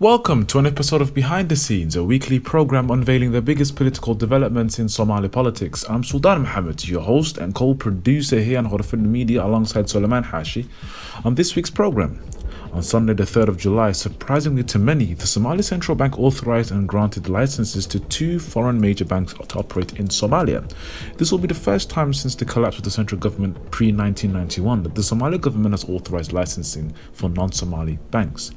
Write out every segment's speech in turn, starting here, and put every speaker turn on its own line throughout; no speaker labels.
Welcome to an episode of Behind the Scenes, a weekly program unveiling the biggest political developments in Somali politics. I'm Sultan Mohammed, your host and co-producer here on HORUFADHI Media alongside HORUFADHI on this week's program. On Sunday the 3rd of July, surprisingly to many, the Somali Central Bank authorized and granted licenses to two foreign major banks to operate in Somalia. This will be the first time since the collapse of the central government pre-1991 that the Somali government has authorized licensing for non-Somali banks.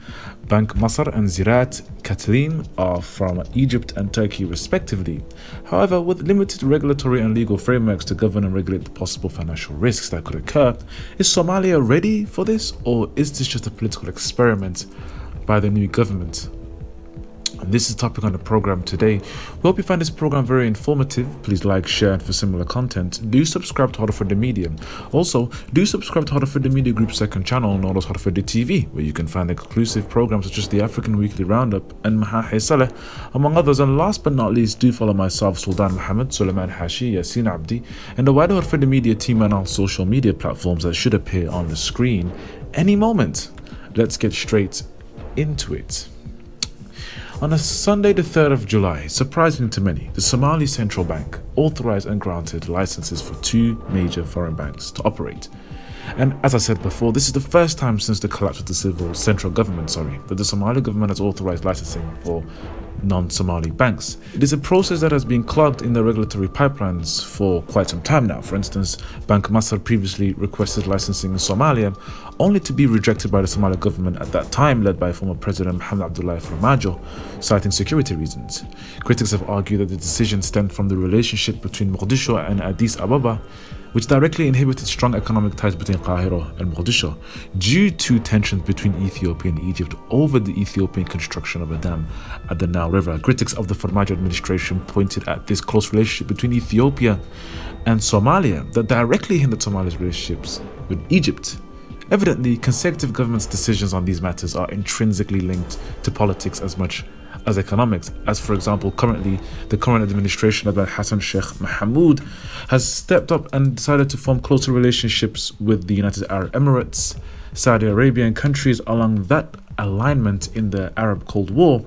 Bank Masr and Ziraat Katlim are from Egypt and Turkey respectively. However, with limited regulatory and legal frameworks to govern and regulate the possible financial risks that could occur, is Somalia ready for this, or is this just a political experiment by the new government? And this is the topic on the program today. We hope you find this program very informative. Please like, share, and for similar content, do subscribe to HORUFADHI Media. Also, do subscribe to HORUFADHI Media Group's second channel, known as HORUFADHI TV, where you can find exclusive programs such as the African Weekly Roundup and Mahahe Saleh, among others. And last but not least, do follow myself, Sultan Mohammed, Suleiman Hashi, Yasin Abdi, and the wider HORUFADHI Media team on our social media platforms that should appear on the screen any moment. Let's get straight into it. On a Sunday the 3rd of July, surprising to many, the Somali Central Bank authorized and granted licenses for two major foreign banks to operate. And as I said before, this is the first time since the collapse of the central government, that the Somali government has authorized licensing for non-Somali banks. It is a process that has been clogged in the regulatory pipelines for quite some time now. For instance, Bank Masr previously requested licensing in Somalia, only to be rejected by the Somali government at that time, led by former President Mohamed Abdullahi Farmajo, citing security reasons. Critics have argued that the decision stemmed from the relationship between Mogadishu and Addis Ababa, which directly inhibited strong economic ties between Cairo and Mogadishu due to tensions between Ethiopia and Egypt over the Ethiopian construction of a dam at the Nile River. Critics of the Farmajo administration pointed at this close relationship between Ethiopia and Somalia that directly hindered Somalia's relationships with Egypt. Evidently, consecutive governments' decisions on these matters are intrinsically linked to politics as much as economics, as for example, currently the current administration led by Hassan Sheikh Mohamud has stepped up and decided to form closer relationships with the United Arab Emirates, Saudi Arabia, and countries along that alignment in the Arab Cold War.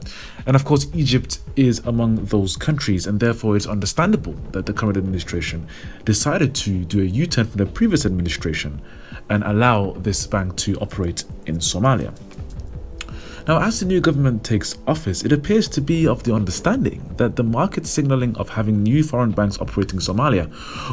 And of course, Egypt is among those countries, and therefore it's understandable that the current administration decided to do a U-turn from the previous administration and allow this bank to operate in Somalia. Now, as the new government takes office, it appears to be of the understanding that the market signaling of having new foreign banks operating in Somalia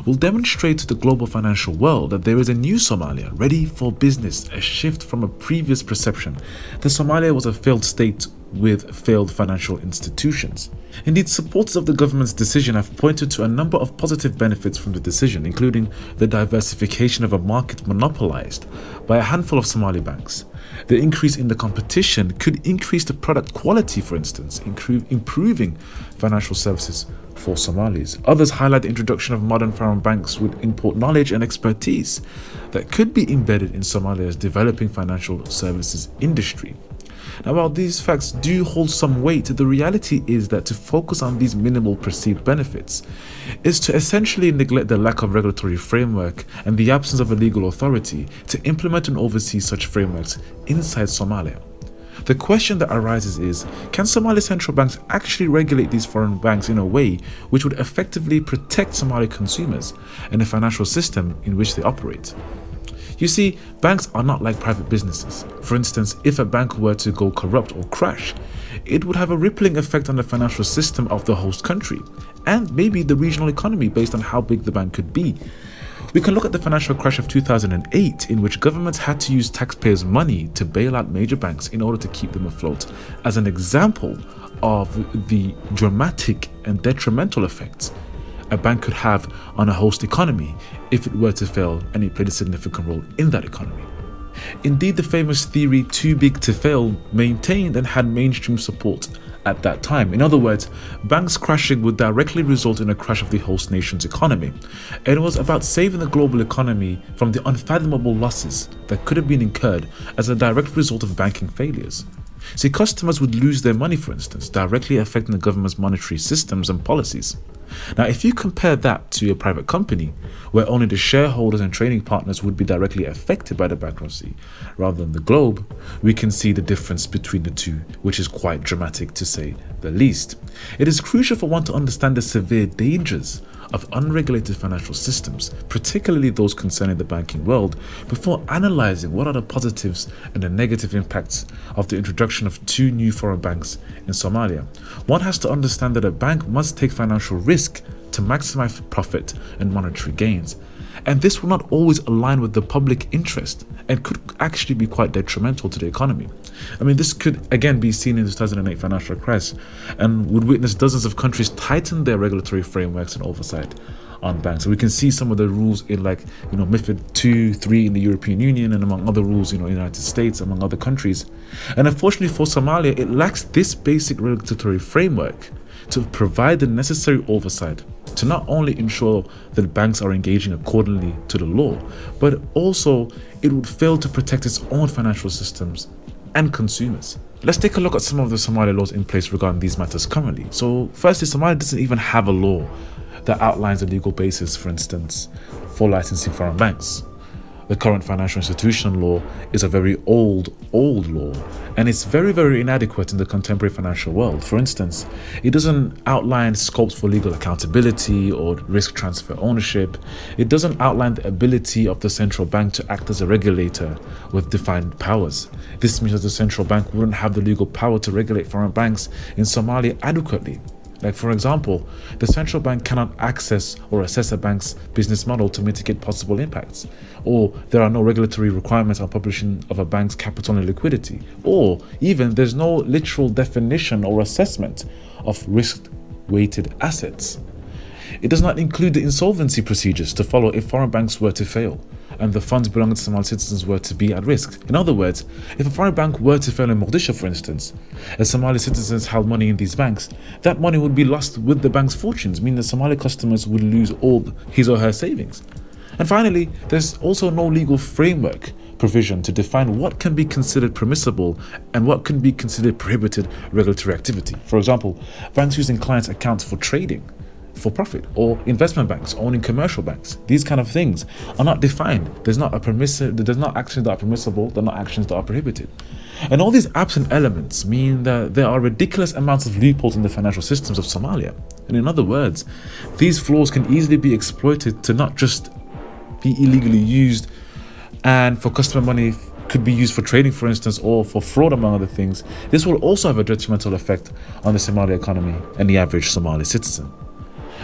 will demonstrate to the global financial world that there is a new Somalia ready for business, a shift from a previous perception that Somalia was a failed state with failed financial institutions. Indeed, supporters of the government's decision have pointed to a number of positive benefits from the decision, including the diversification of a market monopolized by a handful of Somali banks. The increase in the competition could increase the product quality, for instance, improving financial services for Somalis. Others highlight the introduction of modern foreign banks with import knowledge and expertise that could be embedded in Somalia's developing financial services industry. Now, while these facts do hold some weight, the reality is that to focus on these minimal perceived benefits is to essentially neglect the lack of regulatory framework and the absence of a legal authority to implement and oversee such frameworks inside Somalia. The question that arises is, can Somali central banks actually regulate these foreign banks in a way which would effectively protect Somali consumers and the financial system in which they operate? You see, banks are not like private businesses. For instance, if a bank were to go corrupt or crash, it would have a rippling effect on the financial system of the host country and maybe the regional economy based on how big the bank could be. We can look at the financial crash of 2008, in which governments had to use taxpayers' money to bail out major banks in order to keep them afloat, as an example of the dramatic and detrimental effects a bank could have on a host economy if it were to fail, and it played a significant role in that economy. Indeed, the famous theory too big to fail maintained and had mainstream support at that time. In other words, banks crashing would directly result in a crash of the host nation's economy, and it was about saving the global economy from the unfathomable losses that could have been incurred as a direct result of banking failures. See, customers would lose their money, for instance, directly affecting the government's monetary systems and policies. Now, if you compare that to a private company, where only the shareholders and trading partners would be directly affected by the bankruptcy, rather than the globe, we can see the difference between the two, which is quite dramatic to say the least. It is crucial for one to understand the severe dangers of unregulated financial systems, particularly those concerning the banking world, before analyzing what are the positives and the negative impacts of the introduction of 2 new foreign banks in Somalia. One has to understand that a bank must take financial risk to maximize profit and monetary gains. And this will not always align with the public interest and could actually be quite detrimental to the economy. I mean, this could again be seen in the 2008 financial crisis and would witness dozens of countries tighten their regulatory frameworks and oversight on banks. So we can see some of the rules in MiFID 2, 3 in the European Union, and among other rules, in the United States, among other countries. And unfortunately for Somalia, it lacks this basic regulatory framework to provide the necessary oversight to not only ensure that banks are engaging accordingly to the law, but also it would fail to protect its own financial systems and consumers. Let's take a look at some of the Somali laws in place regarding these matters currently. So firstly, Somalia doesn't even have a law that outlines a legal basis, for instance, for licensing foreign banks. The current financial institution law is a very old law, and it's very, very inadequate in the contemporary financial world. For instance, it doesn't outline scopes for legal accountability or risk transfer ownership. It doesn't outline the ability of the central bank to act as a regulator with defined powers. This means that the central bank wouldn't have the legal power to regulate foreign banks in Somalia adequately. Like, for example, the central bank cannot access or assess a bank's business model to mitigate possible impacts, or there are no regulatory requirements on publishing of a bank's capital and liquidity, or even there's no literal definition or assessment of risk-weighted assets. It does not include the insolvency procedures to follow if foreign banks were to fail and the funds belonging to Somali citizens were to be at risk. In other words, if a foreign bank were to fail in Mogadishu, for instance, and Somali citizens held money in these banks, that money would be lost with the bank's fortunes, meaning that Somali customers would lose all his or her savings. And finally, there's also no legal framework provision to define what can be considered permissible and what can be considered prohibited regulatory activity. For example, banks using clients' accounts for trading for profit, or investment banks owning commercial banks. These kind of things are not defined. There's not actions that are permissible, they're not actions that are prohibited. And all these absent elements mean that there are ridiculous amounts of loopholes in the financial systems of Somalia. And in other words, these flaws can easily be exploited to not just be illegally used and for customer money could be used for trading, for instance, or for fraud, among other things. This will also have a detrimental effect on the Somali economy and the average Somali citizen.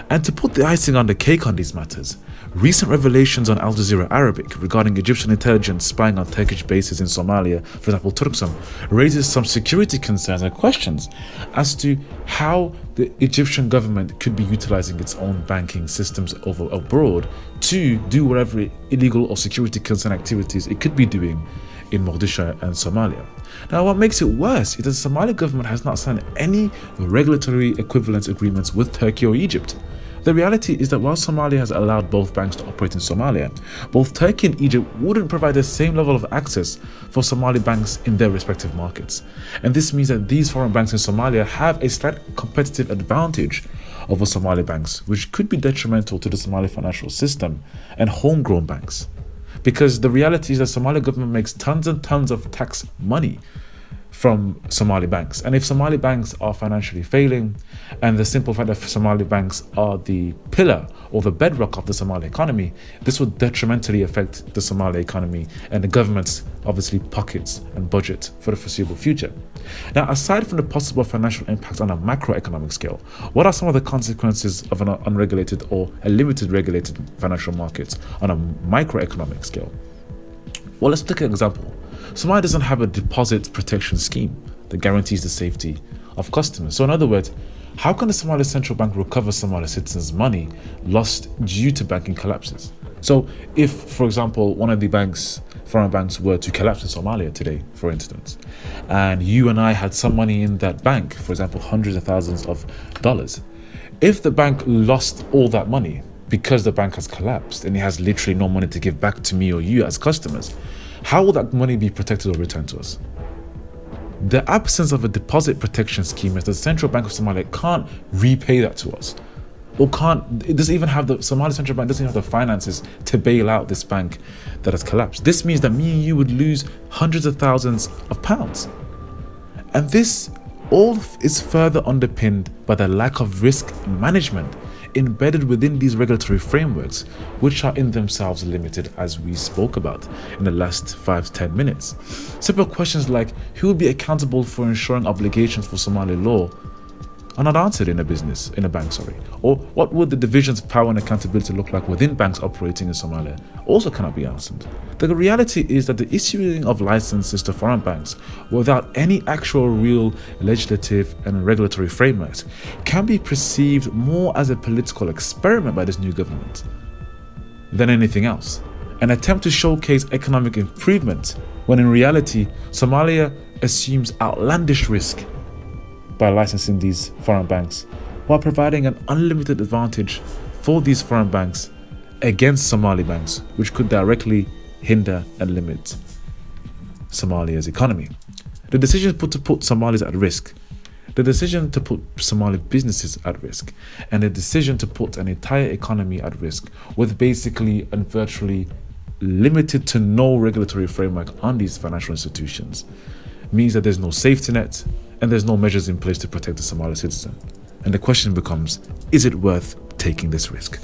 And to put the icing on the cake on these matters, recent revelations on Al Jazeera Arabic regarding Egyptian intelligence spying on Turkish bases in Somalia, for example Turksum, raises some security concerns and questions as to how the Egyptian government could be utilizing its own banking systems abroad to do whatever illegal or security concern activities it could be doing in Mogadishu and Somalia. Now, what makes it worse is that the Somali government has not signed any regulatory equivalence agreements with Turkey or Egypt. The reality is that while Somalia has allowed both banks to operate in Somalia, both Turkey and Egypt wouldn't provide the same level of access for Somali banks in their respective markets. And this means that these foreign banks in Somalia have a slight competitive advantage over Somali banks, which could be detrimental to the Somali financial system and homegrown banks. Because the reality is that Somali government makes tons and tons of tax money from Somali banks. And if Somali banks are financially failing, and the simple fact that Somali banks are the pillar or the bedrock of the Somali economy, this would detrimentally affect the Somali economy and the government's, obviously, pockets and budget for the foreseeable future. Now, aside from the possible financial impacts on a macroeconomic scale, what are some of the consequences of an unregulated or a limited regulated financial markets on a microeconomic scale? Well, let's take an example. Somalia doesn't have a deposit protection scheme that guarantees the safety of customers. So in other words, how can the Somali Central Bank recover Somali citizens' money lost due to banking collapses? So if, for example, one of the foreign banks were to collapse in Somalia today, for instance, and you and I had some money in that bank, for example, hundreds of thousands of dollars, if the bank lost all that money because the bank has collapsed and it has literally no money to give back to me or you as customers, how will that money be protected or returned to us? The absence of a deposit protection scheme means the Central Bank of Somalia can't repay that to us. or it doesn't even have the Somali Central Bank doesn't even have the finances to bail out this bank that has collapsed. This means that me and you would lose hundreds of thousands of pounds. And this all is further underpinned by the lack of risk management embedded within these regulatory frameworks, which are in themselves limited, as we spoke about in the last 5 to 10 minutes. Simple questions like who will be accountable for ensuring obligations for Somali law are not answered in a bank, or what would the divisions of power and accountability look like within banks operating in Somalia also cannot be answered. The reality is that the issuing of licenses to foreign banks without any actual real legislative and regulatory frameworks can be perceived more as a political experiment by this new government than anything else, an attempt to showcase economic improvement when in reality Somalia assumes outlandish risk by licensing these foreign banks while providing an unlimited advantage for these foreign banks against Somali banks, which could directly hinder and limit Somalia's economy. The decision to put Somalis at risk, the decision to put Somali businesses at risk, and the decision to put an entire economy at risk with basically and virtually limited to no regulatory framework on these financial institutions means that there's no safety net and there's no measures in place to protect the Somali citizen. And the question becomes, is it worth taking this risk?